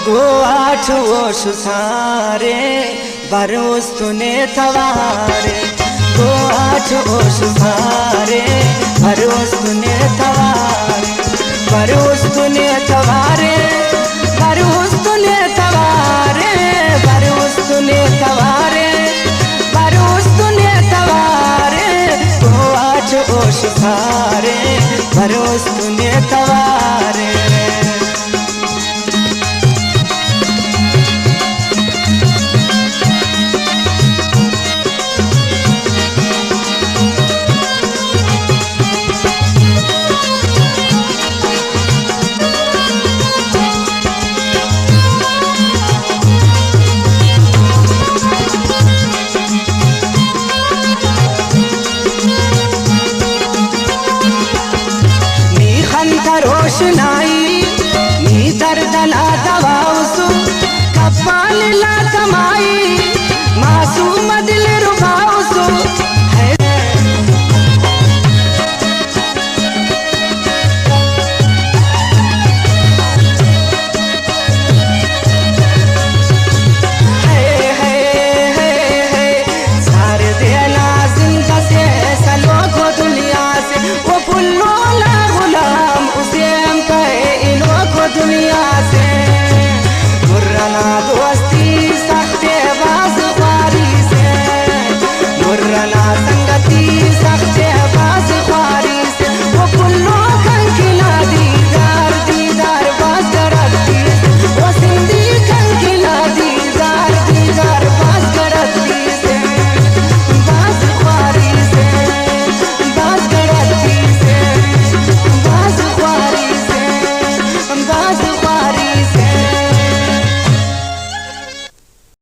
गो आठ ओश सारे बरोस्तुने तवारे गो आठ ओश सारे बरोस्तुने तवारे बरोस्तुने तवारे बरोस्तुने तवारे बरोस्तुने तवारे बरोस्तुने तवारे गो आठ ओश सारे बरोस्तुने तवारे